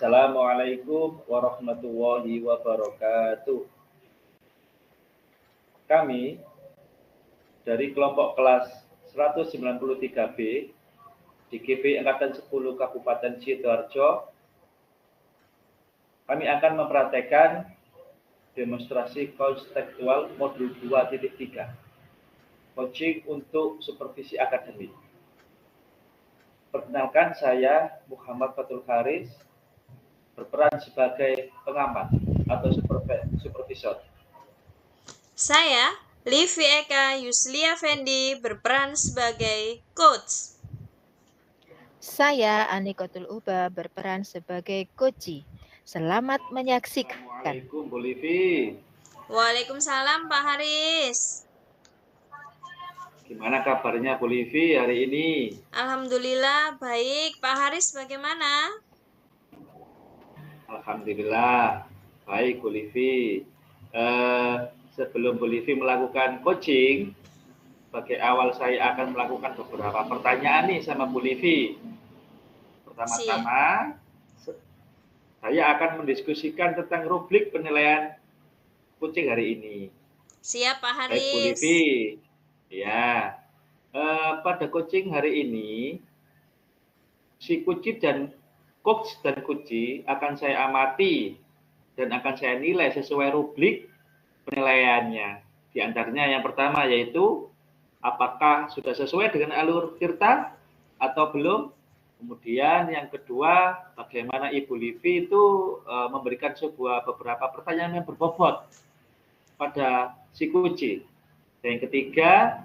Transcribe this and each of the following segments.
Assalamualaikum warahmatullahi wabarakatuh. Kami dari kelompok kelas 193B di GP Angkatan 10 Kabupaten Sidoarjo, kami akan mempraktekkan demonstrasi konstekstual modul 2.3, coaching untuk supervisi akademik. Perkenalkan, saya Muhammad Fatul Haris, berperan sebagai pengamat atau supervisor. Saya Livi Eka Yuslia Fendi, berperan sebagai coach. Saya Anikotul Uba, berperan sebagai coach. Selamat menyaksikan. Assalamualaikum Bu Livi. Waalaikumsalam Pak Haris. Gimana kabarnya Bu Livi hari ini? Alhamdulillah baik. Pak Haris bagaimana? Alhamdulillah baik Bu Livi. Sebelum Bu Livi melakukan coaching, sebagai awal saya akan melakukan beberapa pertanyaan nih sama Bu Livi. Pertama-tama, saya akan mendiskusikan tentang rubrik penilaian coaching hari ini. Siap Pak Haris. Baik Bu Livi. Ya, pada coaching hari ini, si coach dan coach akan saya amati dan akan saya nilai sesuai rubrik penilaiannya. Di antaranya yang pertama yaitu apakah sudah sesuai dengan alur Tirta atau belum. Kemudian yang kedua, bagaimana Ibu Livi itu memberikan beberapa pertanyaan yang berbobot pada si coach. Dan yang ketiga,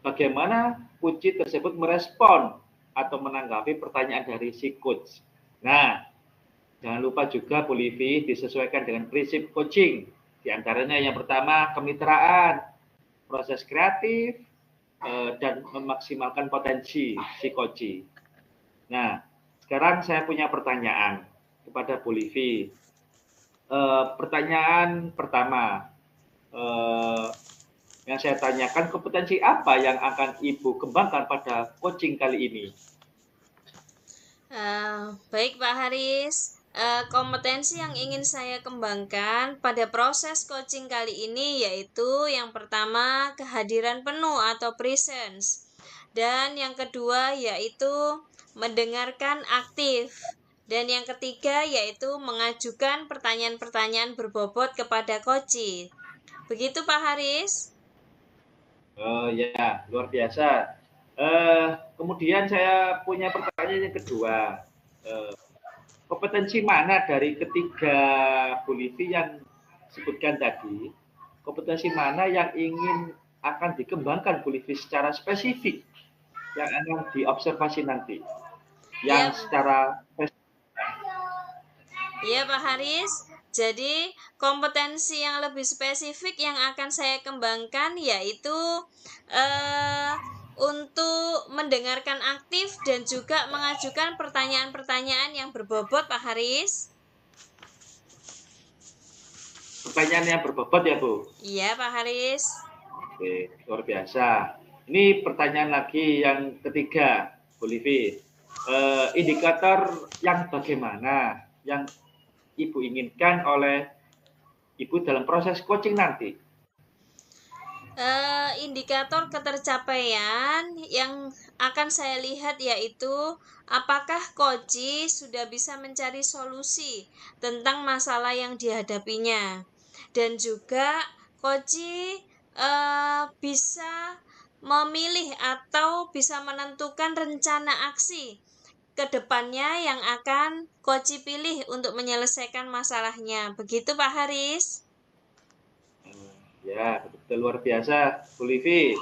bagaimana coach tersebut merespon atau menanggapi pertanyaan dari si coach. Nah, jangan lupa juga Bu Livi disesuaikan dengan prinsip coaching. Di antaranya yang pertama, kemitraan, proses kreatif, dan memaksimalkan potensi si coach. Nah, sekarang saya punya pertanyaan kepada Bu Livi. Pertanyaan pertama, yang saya tanyakan, kompetensi apa yang akan Ibu kembangkan pada coaching kali ini? Baik Pak Haris, kompetensi yang ingin saya kembangkan pada proses coaching kali ini yaitu yang pertama kehadiran penuh atau presence, dan yang kedua yaitu mendengarkan aktif, dan yang ketiga yaitu mengajukan pertanyaan-pertanyaan berbobot kepada coach. Begitu Pak Haris? Ya, luar biasa. Kemudian saya punya pertanyaan yang kedua. Kompetensi mana dari ketiga Bu Livi yang disebutkan tadi, kompetensi mana yang ingin akan dikembangkan Bu Livi secara spesifik yang akan diobservasi nanti? Yang secara Iya Pak Haris, jadi kompetensi yang lebih spesifik yang akan saya kembangkan yaitu untuk mendengarkan aktif dan juga mengajukan pertanyaan-pertanyaan yang berbobot Pak Haris. Pertanyaan yang berbobot ya Bu? Iya Pak Haris. Oke, luar biasa. Ini pertanyaan lagi yang ketiga Bu Livi. Indikator yang bagaimana yang Ibu inginkan oleh Ibu dalam proses coaching nanti? Indikator ketercapaian yang akan saya lihat yaitu apakah coach sudah bisa mencari solusi tentang masalah yang dihadapinya, dan juga coach bisa memilih atau bisa menentukan rencana aksi ke depannya yang akan coach pilih untuk menyelesaikan masalahnya. Begitu Pak Haris? Ya, betul, luar biasa Bu Livi.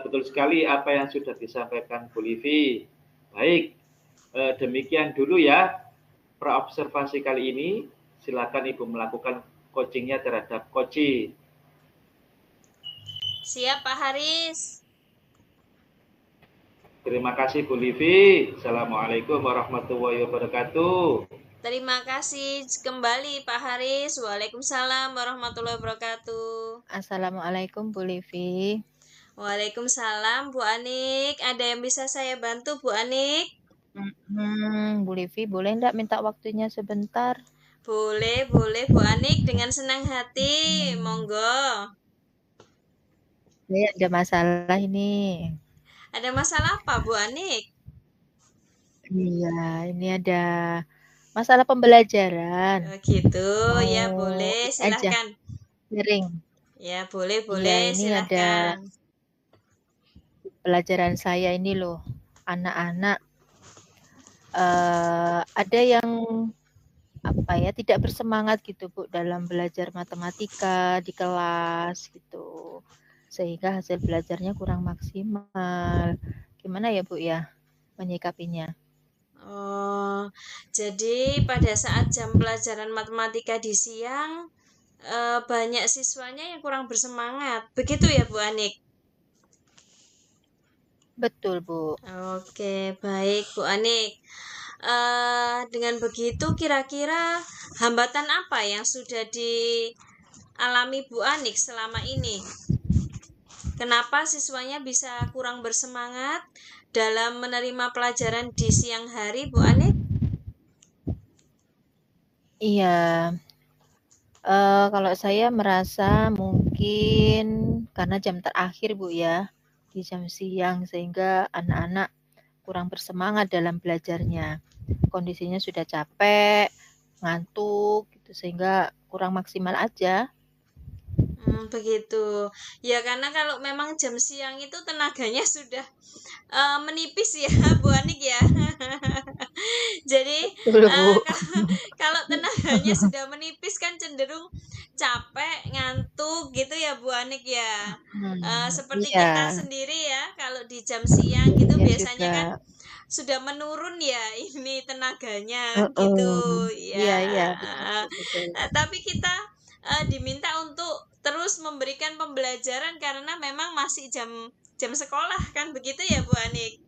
Betul sekali apa yang sudah disampaikan Bu Livi. Baik, demikian dulu ya praobservasi kali ini. Silakan Ibu melakukan coachingnya terhadap coach. Siap Pak Haris. Terima kasih Bu Livi. Assalamualaikum warahmatullahi wabarakatuh. Terima kasih kembali Pak Haris. Waalaikumsalam warahmatullahi wabarakatuh. Assalamualaikum Bu Livi. Waalaikumsalam Bu Anik. Ada yang bisa saya bantu Bu Anik? Bu Livi, boleh enggak minta waktunya sebentar? Boleh, boleh Bu Anik dengan senang hati. Hmm, Monggo. saya ada masalah ini. Ada masalah apa Bu Anik? Iya, ini ada masalah pembelajaran. Oh, gitu. Ya, Mau boleh. ini aja, Silahkan. sharing. Ya, boleh, Iya, boleh. ini ada Silahkan. pelajaran saya ini loh. Anak-anak ada yang apa ya, tidak bersemangat gitu Bu dalam belajar matematika di kelas gitu. Sehingga hasil belajarnya kurang maksimal. Gimana ya Bu ya menyikapinya? Oh, jadi pada saat jam pelajaran matematika di siang, banyak siswanya yang kurang bersemangat. Begitu ya, Bu Anik? Betul Bu. Oke, baik, Bu Anik. Dengan begitu, kira-kira hambatan apa yang sudah dialami Bu Anik selama ini? Kenapa siswanya bisa kurang bersemangat dalam menerima pelajaran di siang hari, Bu Anik? Iya, kalau saya merasa mungkin karena jam terakhir Bu ya, di jam siang sehingga anak-anak kurang bersemangat dalam belajarnya. Kondisinya sudah capek, ngantuk gitu sehingga kurang maksimal aja. Begitu. Ya, karena kalau memang jam siang itu tenaganya sudah menipis ya, Bu Anik ya. Jadi Betul Bu. kalau tenaganya sudah menipis kan cenderung capek, ngantuk gitu ya Bu Anik ya. Seperti Iya, kita sendiri ya, kalau di jam siang gitu iya biasanya juga. kan sudah menurun ya ini tenaganya gitu Heeh. Iya ya. iya, betul betul. Tapi kita diminta untuk terus memberikan pembelajaran karena memang masih jam jam sekolah kan begitu ya Bu Anik.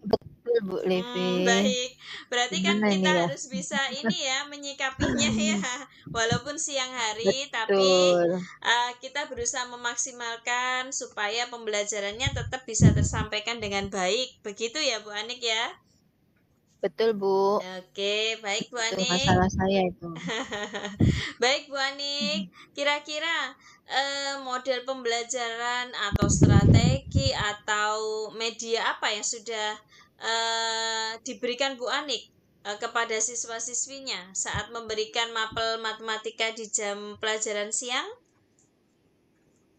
Betul Bu Livi. Baik. Berarti kan Gimana kita ini ya? harus bisa ini ya menyikapinya ya. Walaupun siang hari, tapi Betul. kita berusaha memaksimalkan supaya pembelajarannya tetap bisa tersampaikan dengan baik. Begitu ya Bu Anik ya. Betul Bu. Oke, baik Bu Itu Anik. masalah saya itu. Baik Bu Anik, kira-kira model pembelajaran atau strategi atau media apa yang sudah diberikan Bu Anik kepada siswa-siswinya saat memberikan mapel matematika di jam pelajaran siang?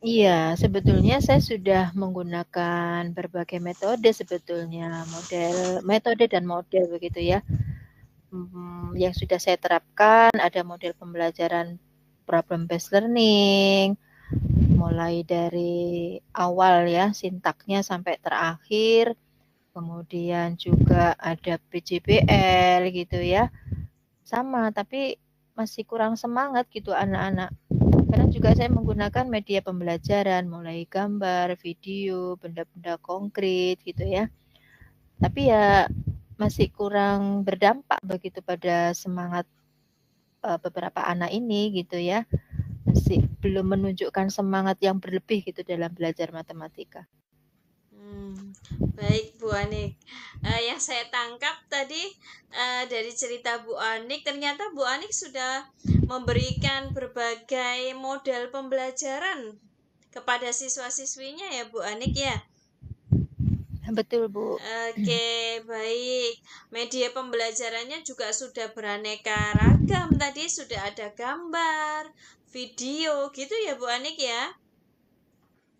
Iya, sebetulnya saya sudah menggunakan berbagai metode sebetulnya, metode dan model begitu ya. Yang sudah saya terapkan ada model pembelajaran problem based learning, mulai dari awal ya sintaknya sampai terakhir, kemudian juga ada PJBL gitu ya. Sama, tapi masih kurang semangat gitu anak-anak. Kadang juga saya menggunakan media pembelajaran, mulai gambar, video, benda-benda konkret gitu ya. Tapi ya masih kurang berdampak begitu pada semangat beberapa anak ini gitu ya. Masih belum menunjukkan semangat yang berlebih gitu dalam belajar matematika. Baik Bu Anik. Yang saya tangkap tadi dari cerita Bu Anik, ternyata Bu Anik sudah memberikan berbagai model pembelajaran kepada siswa-siswinya ya Bu Anik ya. Betul Bu. Oke, baik. Media pembelajarannya juga sudah beraneka ragam. Tadi sudah ada gambar, video gitu ya Bu Anik ya.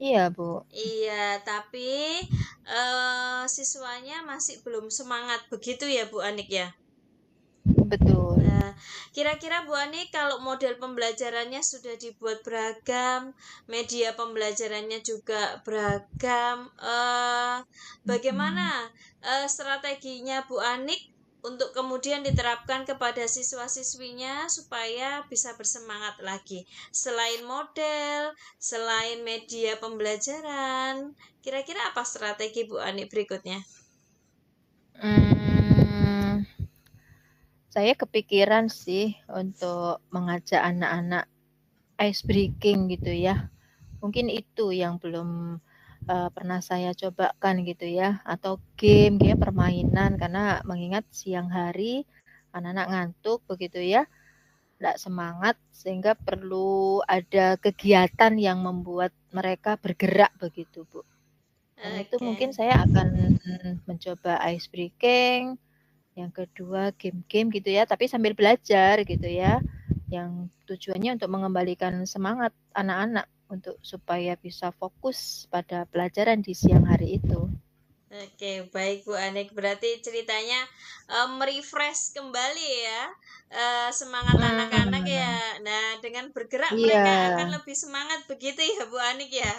Iya Bu. Iya, tapi siswanya masih belum semangat begitu ya Bu Anik ya. Betul. Kira-kira Bu Ani kalau model pembelajarannya sudah dibuat beragam, media pembelajarannya juga beragam, bagaimana strateginya Bu Anik untuk kemudian diterapkan kepada siswa-siswinya supaya bisa bersemangat lagi. Selain model, selain media pembelajaran, kira-kira apa strategi Bu Ani berikutnya? Hmm, saya kepikiran sih untuk mengajak anak-anak ice breaking gitu ya. Mungkin itu yang belum pernah saya cobakan gitu ya, atau game permainan, karena mengingat siang hari anak-anak ngantuk begitu ya, nggak semangat, sehingga perlu ada kegiatan yang membuat mereka bergerak begitu, Bu. Karena itu mungkin Oke. saya akan mencoba ice breaking, yang kedua game-game gitu ya, tapi sambil belajar gitu ya, yang tujuannya untuk mengembalikan semangat anak-anak untuk supaya bisa fokus pada pelajaran di siang hari itu. Oke, baik Bu Anik. Berarti ceritanya merefresh kembali ya semangat anak-anak ya. Nah, dengan bergerak Iya, mereka akan lebih semangat begitu ya Bu Anik ya.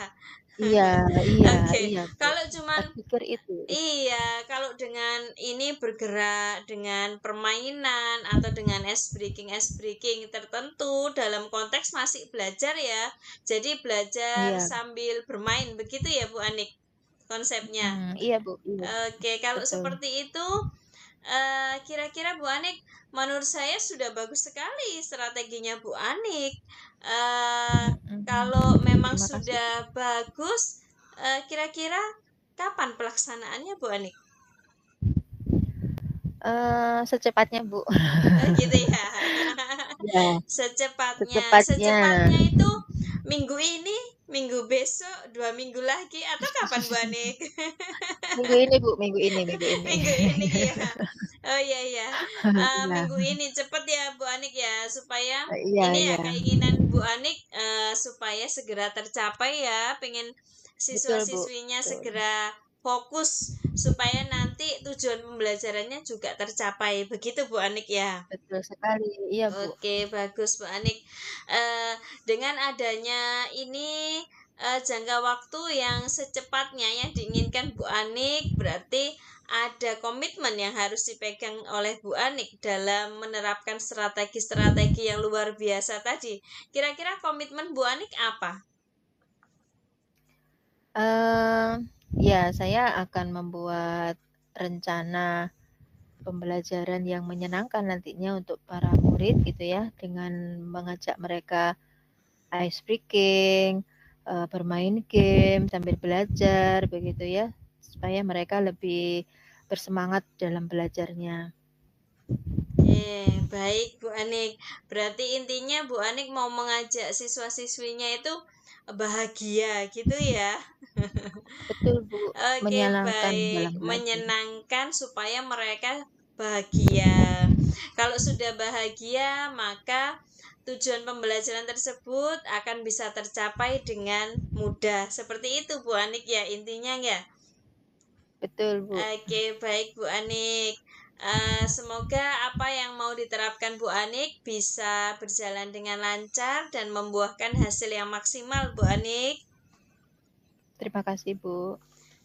iya, iya, Oke, iya, Bu. kalau cuman Saya pikir itu. iya, kalau dengan ini bergerak dengan permainan atau dengan ice breaking tertentu dalam konteks masih belajar ya. Jadi belajar Iya. sambil bermain begitu ya Bu Anik konsepnya. Iya, Bu. Iya, Oke, kalau betul. seperti itu kira-kira Bu Anik menurut saya sudah bagus sekali strateginya Bu Anik. Kalau memang Terima kasih, Bu. sudah bagus, kira-kira kapan pelaksanaannya Bu Anik? Secepatnya, Bu. Gitu ya. Ya, Secepatnya. secepatnya. Secepatnya itu minggu ini, minggu besok, 2 minggu lagi, atau kapan Bu Anik? Minggu ini, Bu. Minggu ini, minggu ini. Minggu ini ya. Oh iya iya. Iya, Minggu ini cepet ya Bu Anik ya supaya iya, ini ya iya. keinginan Bu Anik supaya segera tercapai ya. Pengen Betul, Bu. siswa-siswinya Betul. segera fokus supaya nanti tujuan pembelajarannya juga tercapai. Begitu Bu Anik ya. Betul sekali. Iya, Bu. Oke, bagus Bu Anik. Dengan adanya ini jangka waktu yang secepatnya yang diinginkan Bu Anik, berarti ada komitmen yang harus dipegang oleh Bu Anik dalam menerapkan strategi-strategi yang luar biasa tadi. Kira-kira komitmen Bu Anik apa? Ya, saya akan membuat rencana pembelajaran yang menyenangkan nantinya untuk para murid gitu ya, dengan mengajak mereka ice breaking, bermain game sambil belajar begitu ya, supaya mereka lebih bersemangat dalam belajarnya. Baik Bu Anik. Berarti intinya Bu Anik mau mengajak siswa-siswinya itu bahagia gitu ya. Betul, Bu. Oke, Menyenangkan baik. dalam belajar. Menyenangkan supaya mereka bahagia. Kalau sudah bahagia, maka tujuan pembelajaran tersebut akan bisa tercapai dengan mudah. Seperti itu, Bu Anik ya, intinya ya. Betul, Bu. Oke, baik Bu Anik. Semoga apa yang mau diterapkan Bu Anik bisa berjalan dengan lancar dan membuahkan hasil yang maksimal, Bu Anik. Terima kasih, Bu.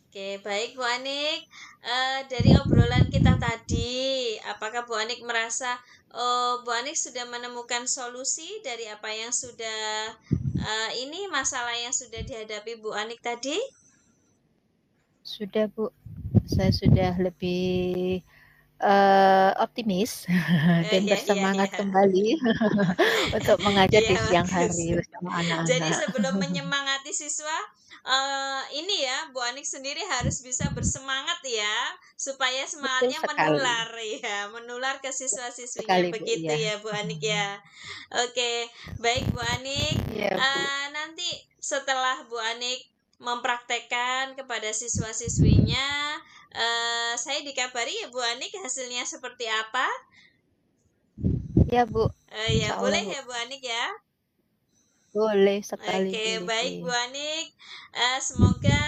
Oke, baik Bu Anik. Dari obrolan kita tadi, apakah Bu Anik merasa Bu Anik sudah menemukan solusi dari apa yang sudah ini masalah yang sudah dihadapi Bu Anik tadi? Sudah, Bu. Saya sudah lebih optimis dan Iya, iya, bersemangat iya. kembali untuk mengajar Iya, di siang bagus. hari bersama Jadi anak-anak. sebelum menyemangati siswa, ini ya, Bu Anik sendiri harus bisa bersemangat ya, supaya Betul semangatnya sekali. menular ya, menular ke siswa-siswinya. Sekali, Bu. Begitu Iya. ya, Bu Anik ya. Oke, baik Bu Anik. Iya, Bu. Nanti setelah Bu Anik mempraktekkan kepada siswa-siswinya, saya dikabari ya Bu Anik hasilnya seperti apa. Iya, Bu. Ya Insya Allah, boleh Bu. ya Bu Anik ya. Boleh sekali, Bu Oke, baik Livi. Bu Anik. Semoga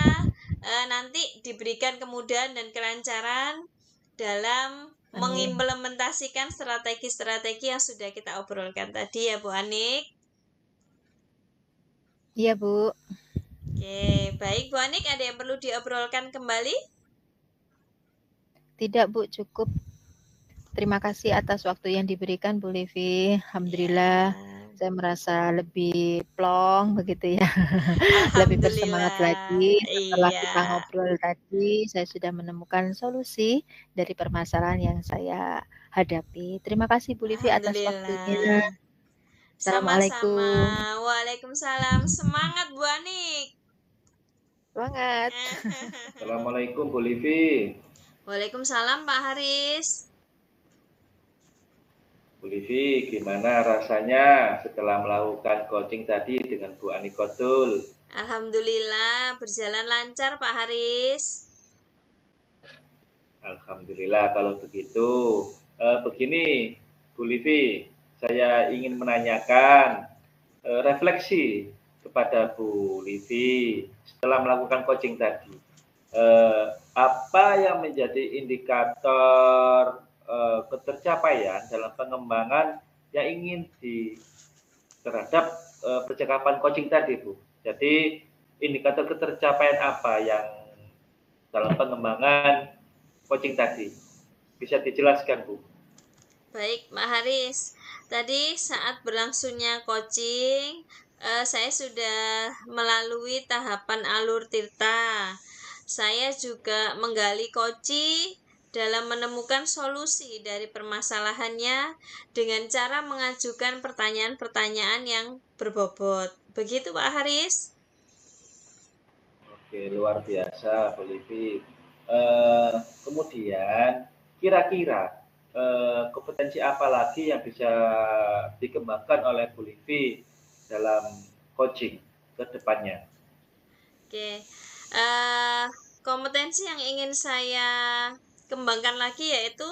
nanti diberikan kemudahan dan kelancaran dalam Amin. mengimplementasikan strategi-strategi yang sudah kita obrolkan tadi ya Bu Anik. Iya, Bu. Oke, baik Bu Anik, ada yang perlu diobrolkan kembali? Tidak, Bu. Cukup. Terima kasih atas waktu yang diberikan, Bu Livi. Alhamdulillah. Ya. Saya merasa lebih plong begitu ya. Lebih bersemangat lagi setelah Iya. kita ngobrol tadi, saya sudah menemukan solusi dari permasalahan yang saya hadapi. Terima kasih Bu Livi atas waktunya. Alhamdulillah. Sama-sama. Assalamualaikum. Waalaikumsalam. Semangat Bu Anik. Semangat. Assalamualaikum Bu Livi. Waalaikumsalam Pak Haris. Bu Livi, gimana rasanya setelah melakukan coaching tadi dengan Bu Anikotul? Alhamdulillah berjalan lancar Pak Haris. Alhamdulillah kalau begitu. Begini, Bu Livi, saya ingin menanyakan refleksi kepada Bu Livi setelah melakukan coaching tadi. Apa yang menjadi indikator ketercapaian dalam pengembangan yang ingin terhadap percakapan coaching tadi, Bu? Jadi indikator ketercapaian apa yang dalam pengembangan coaching tadi? Bisa dijelaskan, Bu? Baik, Pak Haris. Tadi saat berlangsungnya coaching, saya sudah melalui tahapan alur tirta. Saya juga menggali koci dalam menemukan solusi dari permasalahannya dengan cara mengajukan pertanyaan-pertanyaan yang berbobot. Begitu, Pak Haris? Oke, luar biasa, Bu Livi. Kemudian, kira-kira kompetensi apa lagi yang bisa dikembangkan oleh Bu Livi dalam coaching ke depannya? Oke, kompetensi yang ingin saya kembangkan lagi yaitu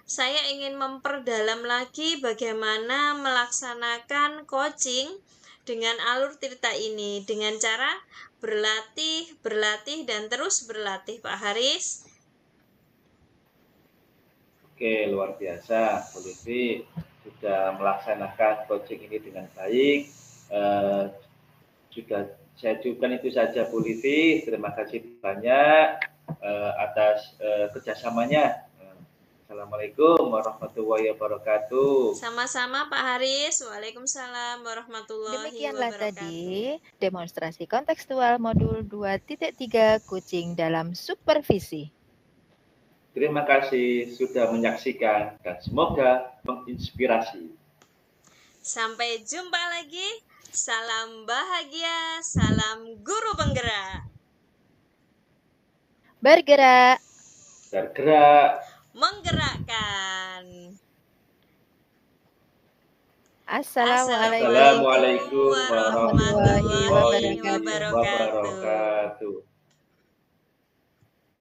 saya ingin memperdalam lagi bagaimana melaksanakan coaching dengan alur tirta ini dengan cara berlatih, dan terus berlatih, Pak Haris. Oke, luar biasa, Bu Livi sudah melaksanakan coaching ini dengan baik. Sudah saya cukupkan itu saja, Bu Livi. Terima kasih banyak atas kerjasamanya. Assalamualaikum warahmatullahi wabarakatuh. Sama-sama Pak Haris. Waalaikumsalam warahmatullahi Demikianlah wabarakatuh. tadi demonstrasi kontekstual modul 2.3 coaching dalam supervisi. Terima kasih sudah menyaksikan dan semoga menginspirasi. Sampai jumpa lagi. Salam bahagia, salam guru penggerak. Bergerak. Bergerak. Menggerakkan. Assalamualaikum warahmatullahi wabarakatuh.